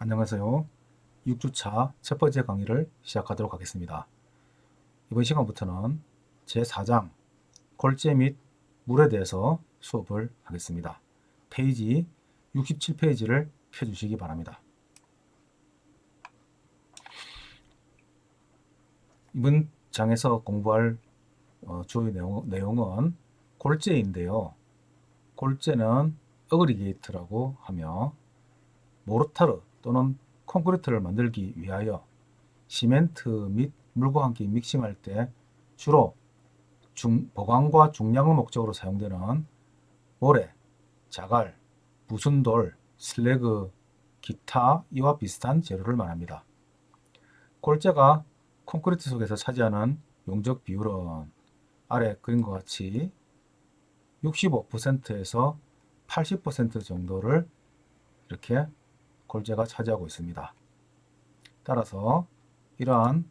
안녕하세요. 6주차 첫 번째 강의를 시작하도록 하겠습니다. 이번 시간부터는 제4장 골재 및 물에 대해서 수업을 하겠습니다. 페이지 67페이지를 펴주시기 바랍니다. 이번 장에서 공부할 주요 내용은 골재인데요. 골재는 어그리게이트라고 하며 모르타르 또는 콘크리트를 만들기 위하여 시멘트 및 물과 함께 믹싱할 때 주로 보강과 중량을 목적으로 사용되는 모래, 자갈, 무슨 돌, 슬래그, 기타 이와 비슷한 재료를 말합니다. 골재가 콘크리트 속에서 차지하는 용적 비율은 아래 그림과 같이 65%에서 80% 정도를 이렇게 골재가 차지하고 있습니다. 따라서 이러한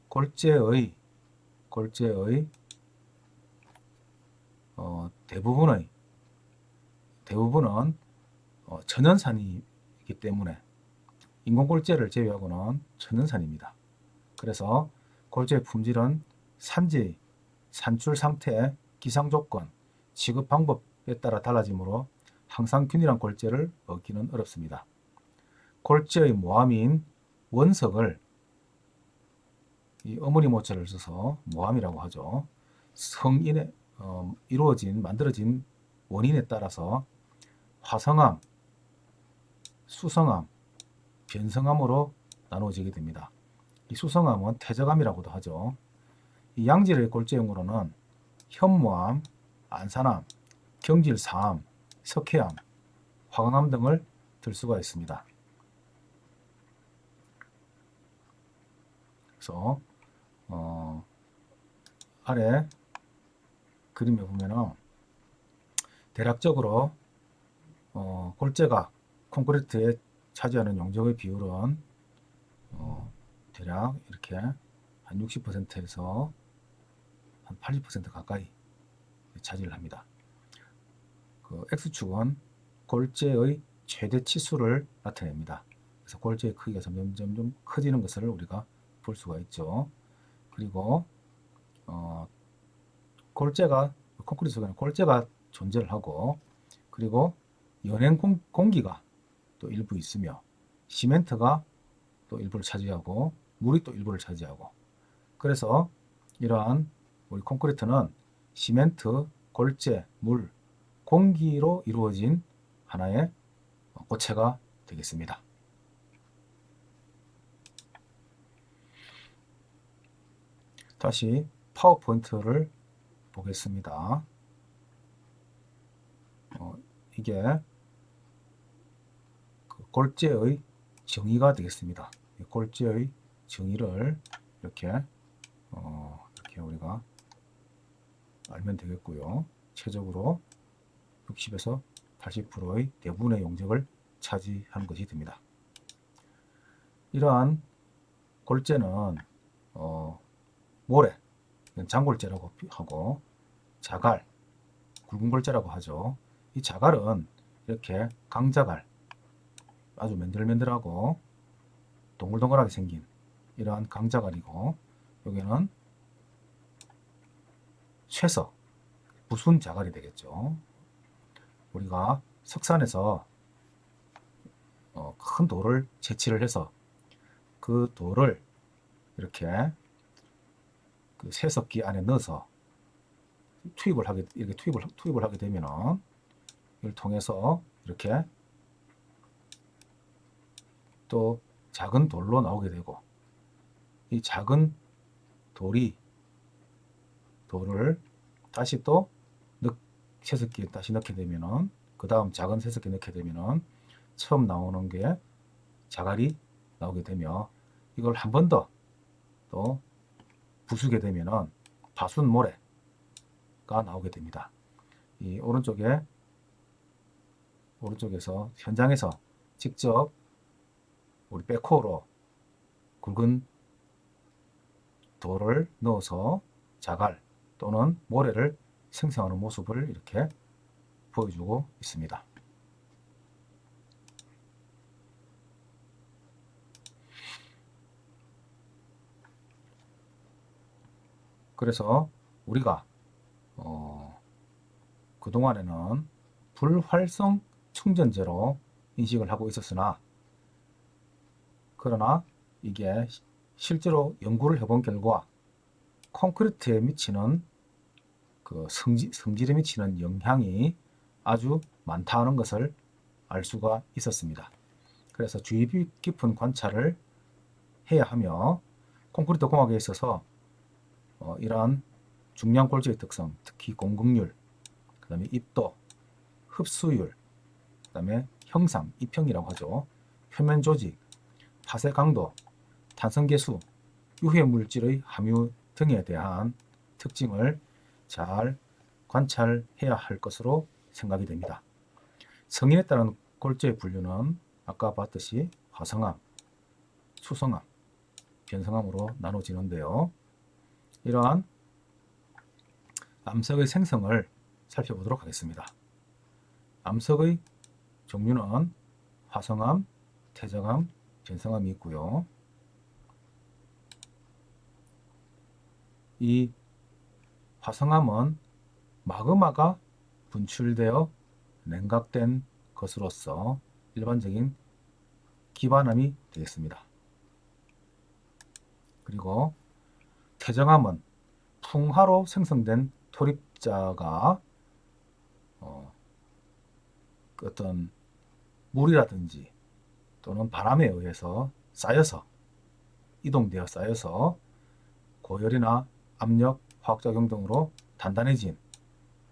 골재의 대부분은 천연산이기 때문에 인공골재를 제외하고는 천연산입니다. 그래서 골재의 품질은 산지, 산출 상태, 기상 조건, 취급 방법에 따라 달라지므로 항상 균일한 골재를 얻기는 어렵습니다. 골재의 모함인 원석을 이 어머니 모자를 써서 모함이라고 하죠. 성인에 만들어진 원인에 따라서 화성암, 수성암, 변성암으로 나누어지게 됩니다. 이 수성암은 퇴적암이라고도 하죠. 이 양질의 골재형으로는 현무암, 안산암, 경질사암, 석회암, 화강암 등을 들 수가 있습니다. 그래서 아래 그림에 보면은 대략적으로 골재가 콘크리트에 차지하는 용적의 비율은 대략 이렇게 한 60%에서 한 80% 가까이 차지를 합니다. 그 X축은 골재의 최대 치수를 나타냅니다. 그래서 골재의 크기가 점점 커지는 것을 우리가 볼 수가 있죠. 그리고 콘크리트 속에는 골재가 존재를 하고, 그리고 연행 공기가 또 일부 있으며 시멘트가 또 일부를 차지하고 물이 또 일부를 차지하고, 그래서 이러한 우리 콘크리트는 시멘트, 골재, 물, 공기로 이루어진 하나의 고체가 되겠습니다. 다시 파워포인트를 보겠습니다. 이게 그 골재의 정의가 되겠습니다. 골재의 정의를 이렇게 우리가 알면 되겠고요. 최적으로 60에서 80%의 대부분의 용적을 차지하는 것이 됩니다. 이러한 골재는 모래, 장골재라고 하고, 자갈, 굵은 골재라고 하죠. 이 자갈은 이렇게 강자갈, 아주 맨들맨들하고 동글동글하게 생긴 이러한 강자갈이고, 여기는 쇠석, 부순 자갈이 되겠죠. 우리가 석산에서 큰 돌을 채취를 해서 그 돌을 이렇게 그 쇠석기 안에 넣어서 투입을 하게 되면은 이걸 통해서 이렇게 또 작은 돌로 나오게 되고, 이 작은 돌을 다시 또 쇠석기에 다시 넣게 되면은, 그 다음 작은 쇠석기에 넣게 되면은 처음 나오는 게 자갈이 나오게 되며, 이걸 한 번 더 또 부수게 되면은 바순 모래가 나오게 됩니다. 이 오른쪽에서 현장에서 직접 우리 백호로 굵은 돌을 넣어서 자갈 또는 모래를 생성하는 모습을 이렇게 보여주고 있습니다. 그래서 우리가 그동안에는 불활성 충전재로 인식을 하고 있었으나, 그러나 이게 실제로 연구를 해본 결과 콘크리트에 미치는 그 성질에 미치는 영향이 아주 많다는 것을 알 수가 있었습니다. 그래서 주의 깊은 관찰을 해야 하며, 콘크리트 공학에 있어서 이러한 중량 골재의 특성, 특히 공급률, 그 다음에 입도, 흡수율, 그 다음에 형상, 입형이라고 하죠. 표면 조직, 파쇄 강도, 탄성 계수, 유해 물질의 함유 등에 대한 특징을 잘 관찰해야 할 것으로 생각이 됩니다. 성인에 따른 골재의 분류는 아까 봤듯이 화성암, 수성암, 변성암으로 나눠지는데요. 이러한 암석의 생성을 살펴보도록 하겠습니다. 암석의 종류는 화성암, 퇴적암, 변성암이 있고요. 이 화성암은 마그마가 분출되어 냉각된 것으로서 일반적인 기반암이 되겠습니다. 그리고 퇴적암은 풍화로 생성된 토립자가 어떤 물이라든지 또는 바람에 의해서 쌓여서 이동되어 쌓여서 고열이나 압력, 화학작용 등으로 단단해진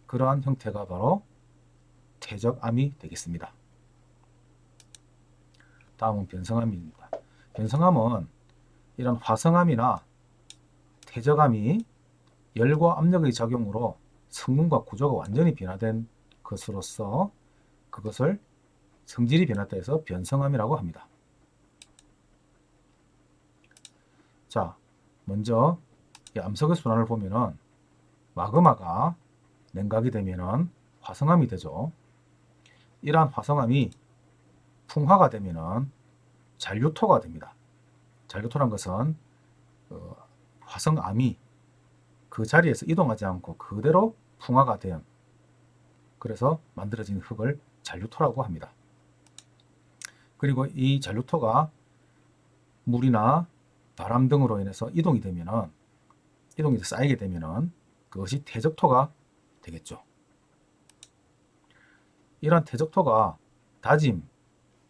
그러한 형태가 바로 퇴적암이 되겠습니다. 다음은 변성암입니다. 변성암은 이런 화성암이나 퇴적암이 열과 압력의 작용으로 성분과 구조가 완전히 변화된 것으로서 그것을 성질이 변했다 해서 변성암이라고 합니다. 자, 먼저 이 암석의 순환을 보면은 마그마가 냉각이 되면은 화성암이 되죠. 이러한 화성암이 풍화가 되면은 잔류토가 됩니다. 잔류토란 것은 화성암이 그 자리에서 이동하지 않고 그대로 풍화가 된, 그래서 만들어진 흙을 잔류토라고 합니다. 그리고 이 잔류토가 물이나 바람 등으로 인해서 이동이 쌓이게 되면은 그것이 퇴적토가 되겠죠. 이러한 퇴적토가 다짐,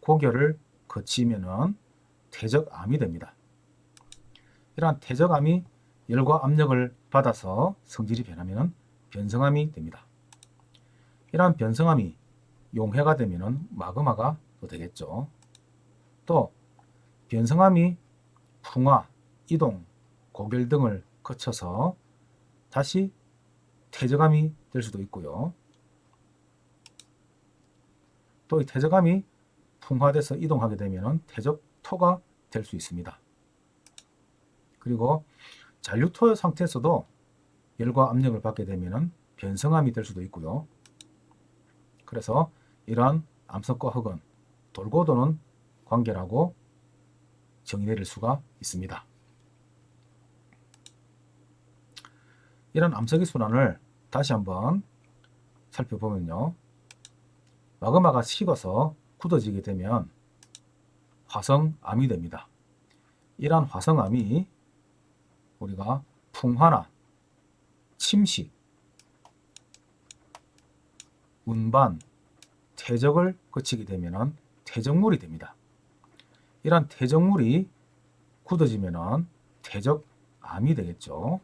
고결을 거치면은 퇴적암이 됩니다. 이러한 퇴적암이 열과 압력을 받아서 성질이 변하면 변성암이 됩니다. 이러한 변성암이 용해가 되면 마그마가 또 되겠죠. 또 변성암이 풍화, 이동, 고결 등을 거쳐서 다시 퇴적암이 될 수도 있고요. 또 이 퇴적암이 풍화돼서 이동하게 되면 퇴적토가 될 수 있습니다. 그리고 잔류토 상태에서도 열과 압력을 받게 되면 변성암이 될 수도 있고요. 그래서 이러한 암석과 흙은 돌고 도는 관계라고 정의 내릴 수가 있습니다. 이런 암석의 순환을 다시 한번 살펴보면요. 마그마가 식어서 굳어지게 되면 화성암이 됩니다. 이러한 화성암이 우리가 풍화나 침식, 운반, 퇴적을 거치게 되면 퇴적물이 됩니다. 이러한 퇴적물이 굳어지면 퇴적암이 되겠죠.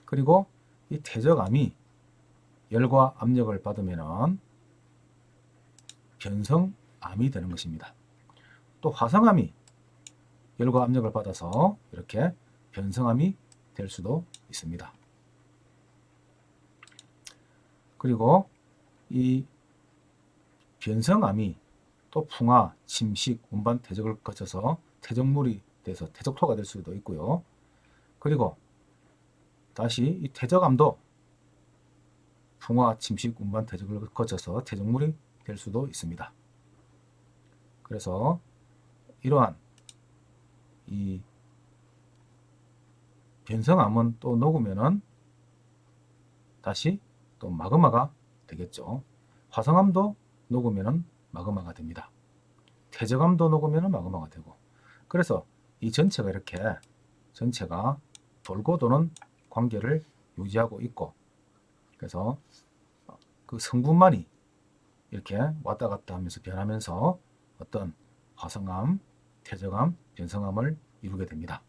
그리고 이 퇴적암이 열과 압력을 받으면 변성암이 되는 것입니다. 또 화성암이 열과 압력을 받아서 이렇게 변성암이 될 수도 있습니다. 그리고 이 변성암이 또 풍화, 침식, 운반, 퇴적을 거쳐서 퇴적물이 돼서 퇴적토가 될 수도 있고요. 그리고 다시 이 퇴적암도 풍화, 침식, 운반, 퇴적을 거쳐서 퇴적물이 될 수도 있습니다. 그래서 이러한 이 변성암은 또 녹으면은 다시 또 마그마가 되겠죠. 화성암도 녹으면 마그마가 됩니다. 퇴적암도 녹으면 마그마가 되고, 그래서 이 전체가 이렇게 전체가 돌고 도는 관계를 유지하고 있고, 그래서 그 성분만이 이렇게 왔다 갔다 하면서 변하면서 어떤 화성암, 퇴적암, 변성암을 이루게 됩니다.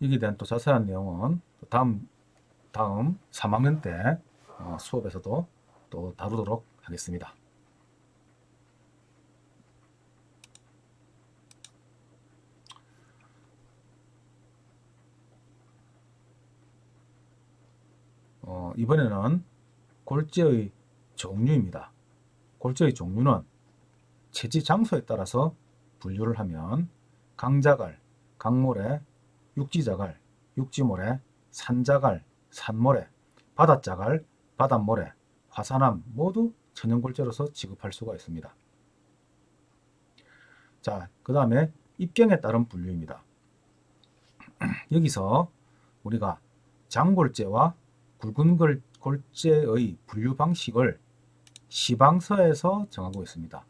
여기에 대한 또 자세한 내용은 다음 3학년 때 수업에서도 또 다루도록 하겠습니다. 이번에는 골재의 종류입니다. 골재의 종류는 채취 장소에 따라서 분류를 하면 강자갈, 강모래, 육지자갈, 육지모래, 산자갈, 산모래, 바닷자갈, 바닷모래, 화산암 모두 천연골재로서 취급할 수가 있습니다. 자, 그 다음에 입경에 따른 분류입니다. 여기서 우리가 장골재와 굵은 골재의 분류 방식을 시방서에서 정하고 있습니다.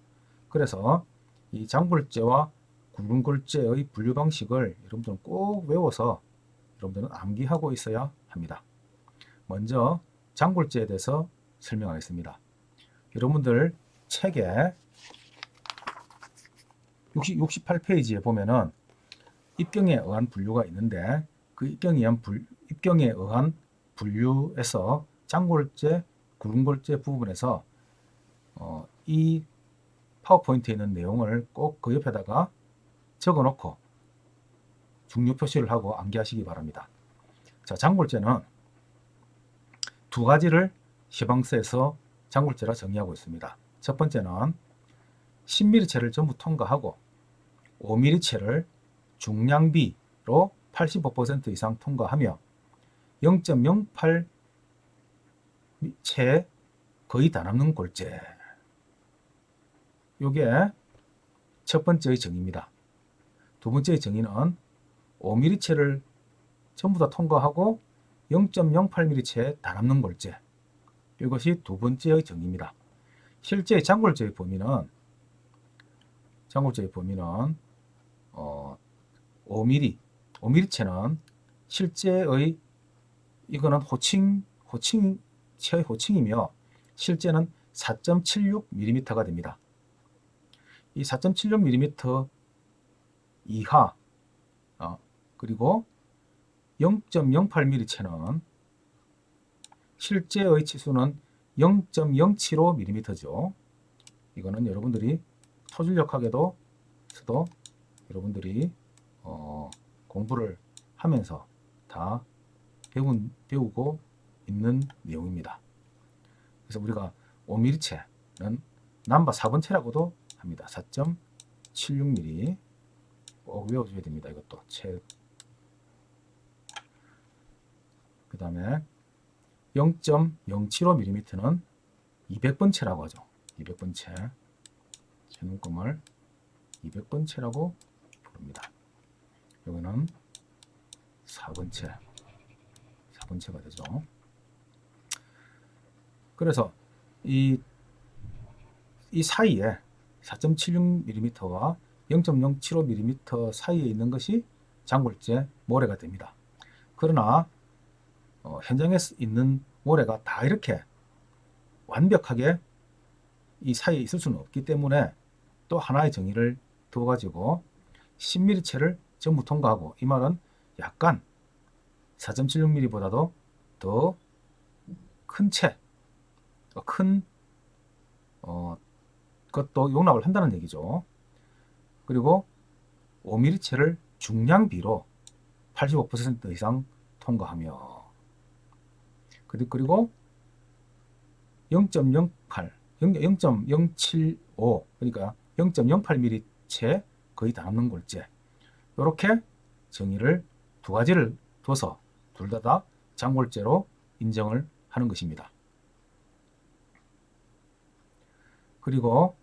그래서 이 장골재와 굵은 골재의 분류 방식을 여러분들은 꼭 외워서 여러분들은 암기하고 있어야 합니다. 먼저 장골재에 대해서 설명하겠습니다. 여러분들 책에 68페이지에 보면은 입경에 의한 분류가 있는데, 그 입경에 의한 분류에서 장골재, 굵은골재 부분에서 이 파워포인트에 있는 내용을 꼭 그 옆에다가 적어 놓고 중요 표시를 하고 암기하시기 바랍니다. 자, 장골재는 두 가지를 시방서에서 장골재라 정의하고 있습니다. 첫 번째는 10mm체를 전부 통과하고 5mm체를 중량비로 85% 이상 통과하며 0.08채 거의 다 남는 골재. 요게 첫 번째의 정의입니다. 두 번째의 정의는 5mm체를 전부 다 통과하고 0.08mm채 다 남는 골재. 이것이 두 번째의 정의입니다. 실제 장골재의 범위는 5mm채는 실제의 이거는 호칭이며 실제는 4.76mm가 됩니다. 이 4.76mm 이하 그리고 0.08mm채는 실제의 치수는 0.075mm죠. 이거는 여러분들이 토질력학에도 여러분들이 공부를 하면서 다 배우고 있는 내용입니다. 그래서 우리가 5mm채는 남바 4번채라고도 합니다. 4.76mm 꼭 외워줘야 됩니다. 이것도 그 다음에 0.075mm는 200번채라고 하죠. 200번채 재능검을 200번채라고 부릅니다. 여기는 4번채가 되죠. 그래서 이 사이에 4.76mm와 0.075mm 사이에 있는 것이 장골재 모래가 됩니다. 그러나 현장에 있는 모래가 다 이렇게 완벽하게 이 사이에 있을 수는 없기 때문에 또 하나의 정의를 두어가지고 10mm채를 전부 통과하고, 이 말은 약간 4.76mm보다도 더 큰 채, 큰 것도 용납을 한다는 얘기죠. 그리고 5mm채를 중량비로 85% 이상 통과하며, 그리고 0.08, 0.075 그러니까 0.08mm채 거의 다 남는 골재. 이렇게 정의를 두 가지를 둬서 둘 다 장골재로 인정을 하는 것입니다. 그리고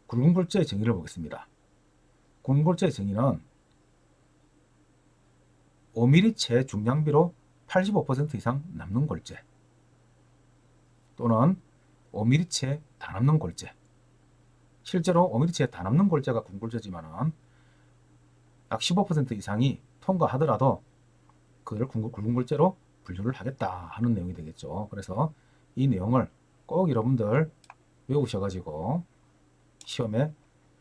굵은 골재의 정의를 보겠습니다. 굵은 골재의 정의는 5mm체 중량비로 85% 이상 남는 골재 또는 5mm체 다 남는 골재. 실제로 5mm체 다 남는 골재가 굵은 골재지만은 약 15% 이상이 통과하더라도 그를 굵은 골재로 분류를 하겠다 하는 내용이 되겠죠. 그래서 이 내용을 꼭 여러분들 외우셔가지고 시험에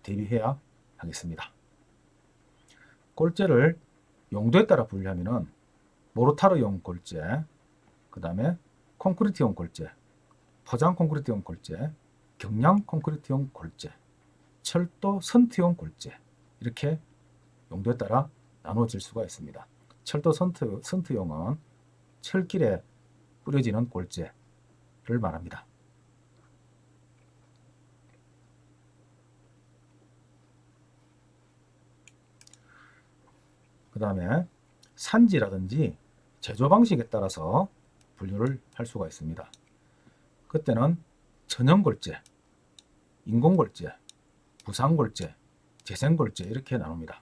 대비해야 하겠습니다. 골재를 용도에 따라 분류하면은 모르타르용 골재, 그 다음에 콘크리트용 골재, 포장 콘크리트용 골재, 경량 콘크리트용 골재, 철도 선트용 골재, 이렇게 용도에 따라 나누어질 수가 있습니다. 철도 선트용은 철길에 뿌려지는 골재를 말합니다. 그 다음에 산지라든지 제조 방식에 따라서 분류를 할 수가 있습니다. 그때는 천연골재, 인공골재, 부산골재, 재생골재 이렇게 나눕니다.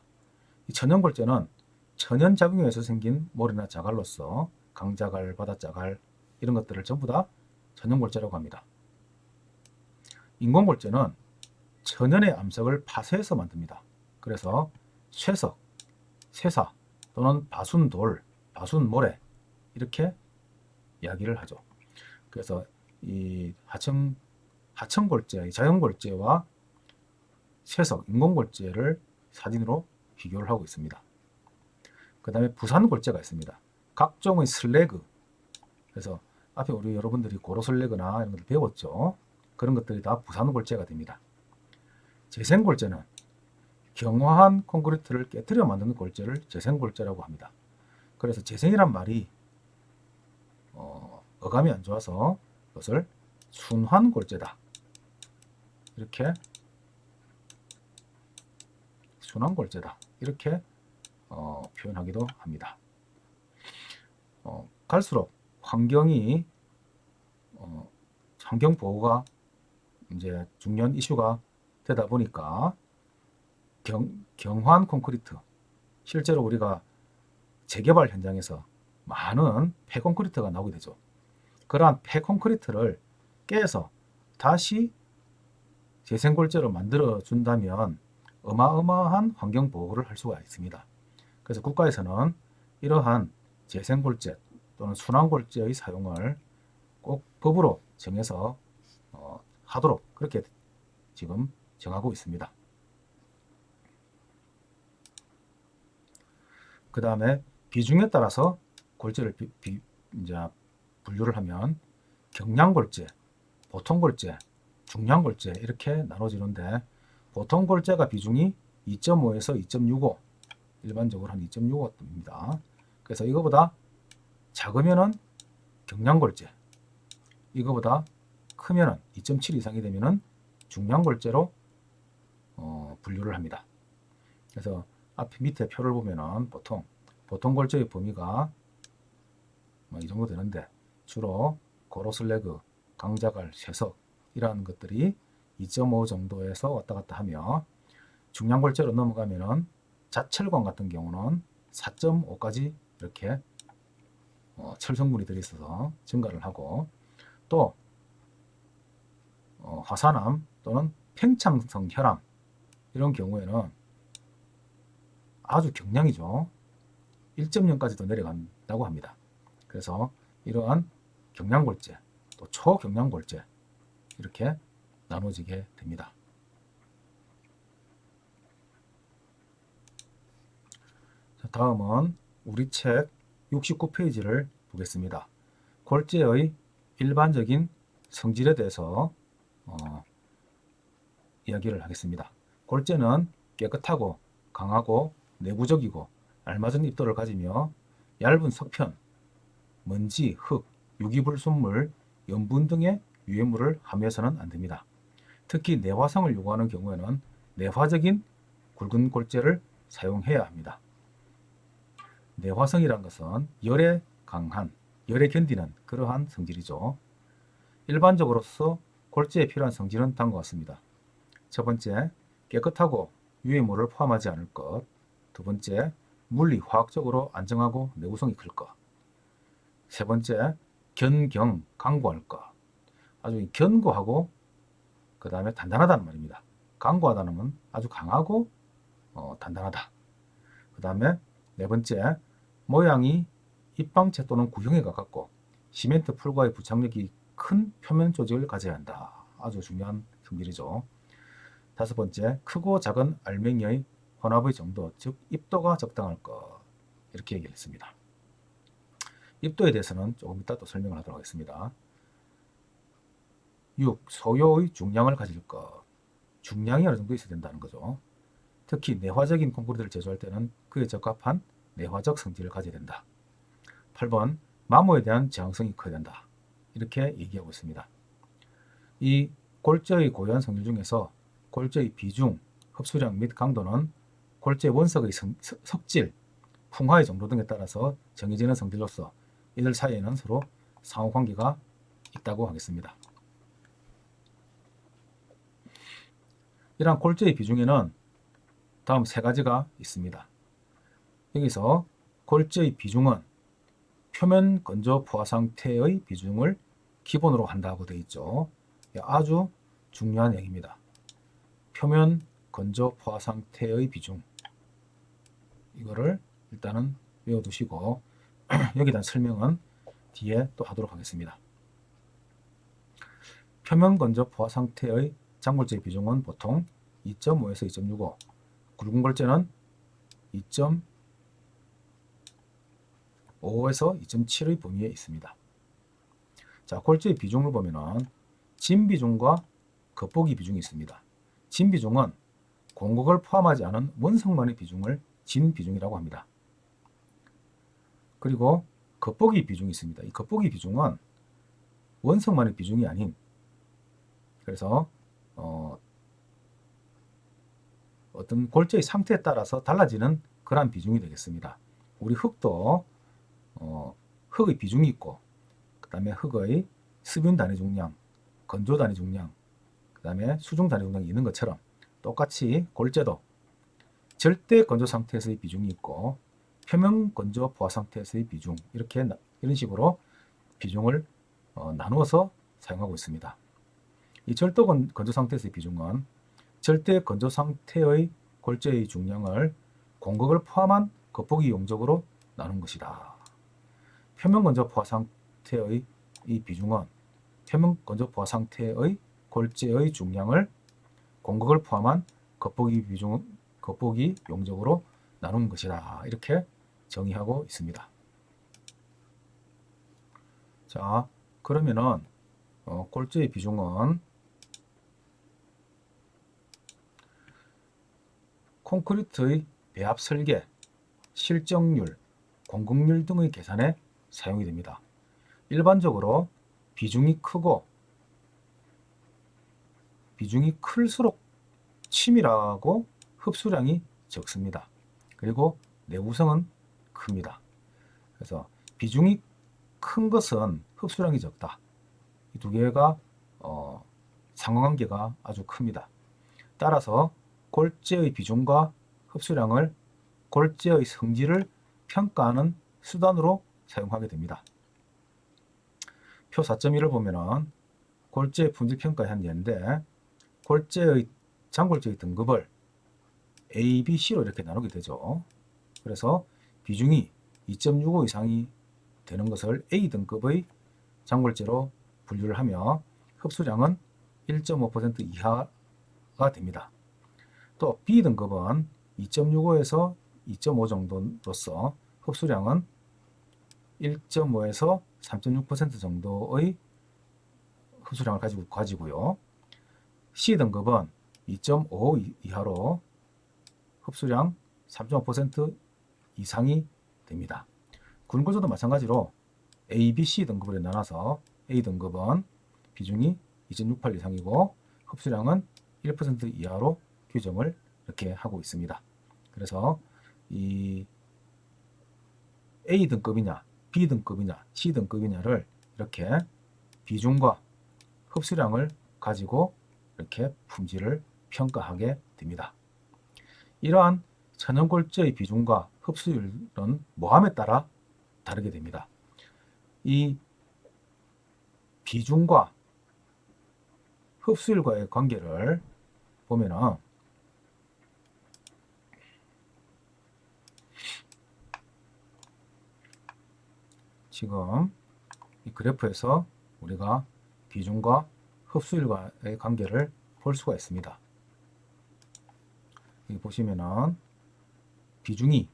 이 천연골재는 천연작용에 의해서 생긴 모래나 자갈로서 강자갈, 바다자갈 이런 것들을 전부 다 천연골재라고 합니다. 인공골재는 천연의 암석을 파쇄해서 만듭니다. 그래서 쇠석, 쇠사 또는 바순돌, 바순모래 이렇게 이야기를 하죠. 그래서 이 하천골재, 자연골재와 쇠석, 인공골재를 사진으로 비교를 하고 있습니다. 그 다음에 부산골재가 있습니다. 각종의 슬래그, 그래서 앞에 우리 여러분들이 고로슬래그나 이런 것들 배웠죠. 그런 것들이 다 부산골재가 됩니다. 재생골재는 경화한 콘크리트를 깨뜨려 만드는 골재를 재생골재라고 합니다. 그래서 재생이란 말이 어감이 안 좋아서 이것을 순환골재다 이렇게 순환골재다 이렇게 표현하기도 합니다. 갈수록 환경이 환경 보호가 이제 중요한 이슈가 되다 보니까 경환 콘크리트, 실제로 우리가 재개발 현장에서 많은 폐콘크리트가 나오게 되죠. 그러한 폐콘크리트를 깨서 다시 재생골재로 만들어 준다면 어마어마한 환경 보호를 할 수가 있습니다. 그래서 국가에서는 이러한 재생골재 또는 순환골재의 사용을 꼭 법으로 정해서 하도록 그렇게 지금 정하고 있습니다. 그 다음에 비중에 따라서 골재를 이제 분류를 하면 경량골재, 보통골재, 중량골재 이렇게 나눠지는데 보통 골재가 비중이 2.5에서 2.65 일반적으로 한 2.65입니다. 그래서 이거보다 작으면은 경량골재, 이거보다 크면은 2.7 이상이 되면은 중량골재로 분류를 합니다. 그래서 앞에 밑에 표를 보면은 보통 골재의 범위가 이 정도 되는데 주로 고로슬래그, 강자갈, 쇠석 이러한 것들이 2.5 정도에서 왔다 갔다 하며 중량골재로 넘어가면은 자철광 같은 경우는 4.5까지 이렇게 철 성분이 들어있어서 증가를 하고 또 화산암 또는 팽창성 혈암 이런 경우에는 아주 경량이죠. 1.0까지도 내려간다고 합니다. 그래서 이러한 경량골재 또 초경량골재 이렇게 나눠지게 됩니다. 자, 다음은 우리 책 69페이지를 보겠습니다. 골재의 일반적인 성질에 대해서 이야기를 하겠습니다. 골재는 깨끗하고 강하고 내부적이고 알맞은 입도를 가지며 얇은 석편, 먼지, 흙, 유기불순물, 염분 등의 유해물을 함유해서는 안 됩니다. 특히 내화성을 요구하는 경우에는 내화적인 굵은 골재를 사용해야 합니다. 내화성이란 것은 열에 강한, 열에 견디는 그러한 성질이죠. 일반적으로서 골재에 필요한 성질은 다음과 같습니다. 첫 번째, 깨끗하고 유해물을 포함하지 않을 것. 두 번째, 물리, 화학적으로 안정하고 내구성이 클 것. 세 번째, 견경, 강고할 것. 아주 견고하고 그 다음에 단단하다는 말입니다. 강고하다는 건 아주 강하고 단단하다. 그 다음에 네 번째, 모양이 입방체 또는 구형에 가깝고 시멘트 풀과의 부착력이 큰 표면 조직을 가져야 한다. 아주 중요한 성질이죠. 다섯 번째, 크고 작은 알맹이의 혼합의 정도, 즉 입도가 적당할 것. 이렇게 얘기했습니다. 입도에 대해서는 조금 이따 또 설명을 하도록 하겠습니다. 6. 소요의 중량을 가질 것. 중량이 어느 정도 있어야 된다는 거죠. 특히 내화적인 콘크리트를 제조할 때는 그에 적합한 내화적 성질을 가져야 된다. 8번, 마모에 대한 저항성이 커야 된다. 이렇게 얘기하고 있습니다. 이 골재의 고유한 성질 중에서 골재의 비중, 흡수량 및 강도는 골재 원석의 석질, 풍화의 정도 등에 따라서 정해지는 성질로서 이들 사이에는 서로 상호관계가 있다고 하겠습니다. 이러한 골재의 비중에는 다음 세 가지가 있습니다. 여기서 골재의 비중은 표면 건조 포화 상태의 비중을 기본으로 한다고 되어 있죠. 아주 중요한 얘기입니다. 표면 건조 포화 상태의 비중, 이거를 일단은 외워두시고 여기에 대한 설명은 뒤에 또 하도록 하겠습니다. 표면 건조 포화 상태의 장골재의 비중은 보통 2.5에서 2.65, 굵은 골재는 2.5에서 2.7의 범위에 있습니다. 자, 골재의 비중을 보면은 진 비중과 겉보기 비중이 있습니다. 진 비중은 공곡을 포함하지 않은 원석만의 비중을 진 비중이라고 합니다. 그리고 겉보기 비중이 있습니다. 이 겉보기 비중은 원석만의 비중이 아닌, 그래서 어떤 골재의 상태에 따라서 달라지는 그러한 비중이 되겠습니다. 우리 흙도 흙의 비중이 있고, 그 다음에 흙의 수분 단위 중량, 건조 단위 중량, 그 다음에 수중 단위 중량이 있는 것처럼 똑같이 골재도 절대 건조 상태에서의 비중이 있고 표면 건조 포화 상태에서의 비중, 이렇게 이런 식으로 비중을 나누어서 사용하고 있습니다. 이 절대 건조 상태에서의 비중은 절대 건조 상태의 골재의 중량을 공극을 포함한 겉보기 용적으로 나눈 것이다. 표면 건조 포화 상태의 이 비중은 표면 건조 포화 상태의 골재의 중량을 공극을 포함한 겉보기 용적으로 나눈 것이다. 이렇게 정의하고 있습니다. 자, 그러면은 골재의 비중은 콘크리트의 배합 설계, 실정률, 공급률 등의 계산에 사용이 됩니다. 일반적으로 비중이 클수록 치밀하고 흡수량이 적습니다. 그리고 내구성은 큽니다. 그래서 비중이 큰 것은 흡수량이 적다. 이 두 개가 상관관계가 아주 큽니다. 따라서 골재의 비중과 흡수량을 골재의 성질을 평가하는 수단으로 사용하게 됩니다. 표 4.1을 보면은 골재 품질 평가의 한 예인데, 골재의 장골재의 등급을 A, B, C로 이렇게 나누게 되죠. 그래서 비중이 2.65 이상이 되는 것을 A 등급의 장골재로 분류를 하며 흡수량은 1.5% 이하가 됩니다. 또 B 등급은 2.65에서 2.5 정도로서 흡수량은 1.5에서 3.6% 정도의 흡수량을 가지고요. C 등급은 2.5 이하로 흡수량 3.5% 이상이 됩니다. 굵은골재도 마찬가지로 A, B, C 등급으로 나눠서 A 등급은 비중이 2.68 이상이고 흡수량은 1% 이하로 규정을 이렇게 하고 있습니다. 그래서 이 A 등급이냐, B 등급이냐, C 등급이냐를 이렇게 비중과 흡수량을 가지고 이렇게 품질을 평가하게 됩니다. 이러한 천연골재의 비중과 흡수율은 모함에 따라 다르게 됩니다. 이 비중과 흡수율과의 관계를 보면은 지금 이 그래프에서 우리가 비중과 흡수율과의 관계를 볼 수가 있습니다. 여기 보시면은 비중이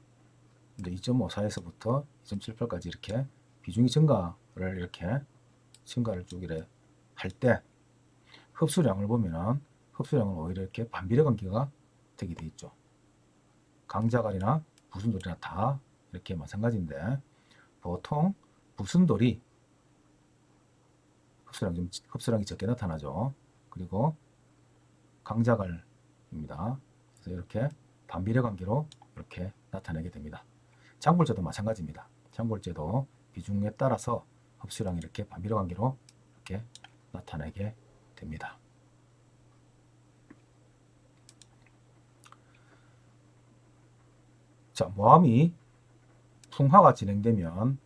이제 2.54에서부터 2.78까지 이렇게 비중이 증가를 쭉 이래 할 때 흡수량을 보면은 흡수량은 오히려 이렇게 반비례 관계가 되게 돼 있죠. 강자갈이나 부순돌이나 다 이렇게 마찬가지인데 보통 부순돌이 흡수량이 적게 나타나죠. 그리고 강자갈입니다. 그래서 이렇게 반비례 관계로 이렇게 나타내게 됩니다. 장골재도 마찬가지입니다. 장골재도 비중에 따라서 흡수량이 이렇게 반비례 관계로 이렇게 나타내게 됩니다. 자, 모함이 풍화가 진행되면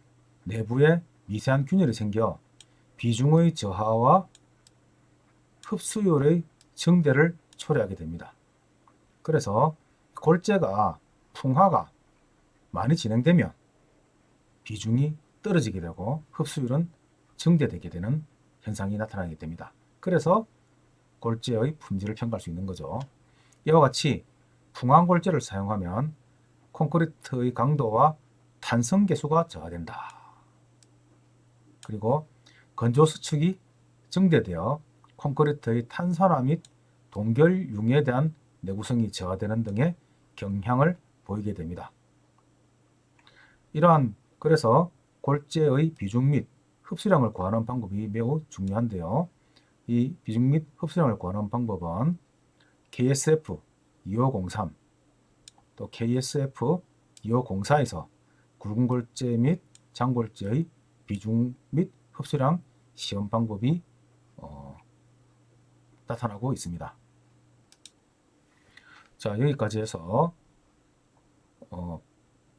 내부에 미세한 균열이 생겨 비중의 저하와 흡수율의 증대를 초래하게 됩니다. 그래서 골재가 풍화가 많이 진행되면 비중이 떨어지게 되고 흡수율은 증대되게 되는 현상이 나타나게 됩니다. 그래서 골재의 품질을 평가할 수 있는 거죠. 이와 같이 풍화한 골재를 사용하면 콘크리트의 강도와 탄성 계수가 저하된다. 그리고 건조 수축이 증대되어 콘크리트의 탄산화 및 동결융에 대한 내구성이 저하되는 등의 경향을 보이게 됩니다. 그래서 골재의 비중 및 흡수량을 구하는 방법이 매우 중요한데요. 이 비중 및 흡수량을 구하는 방법은 KSF 2503 또 KSF 2504에서 굵은 골재 및 장골재의 비중 및 흡수량 시험 방법이 나타나고 있습니다. 자, 여기까지 해서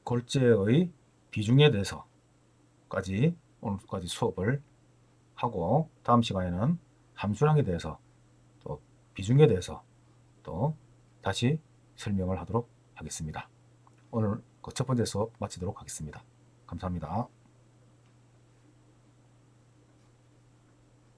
골재의 비중에 대해서까지 오늘까지 수업을 하고 다음 시간에는 함수량에 대해서 또 비중에 대해서 또 다시 설명을 하도록 하겠습니다. 오늘 첫 번째 수업 마치도록 하겠습니다. 감사합니다.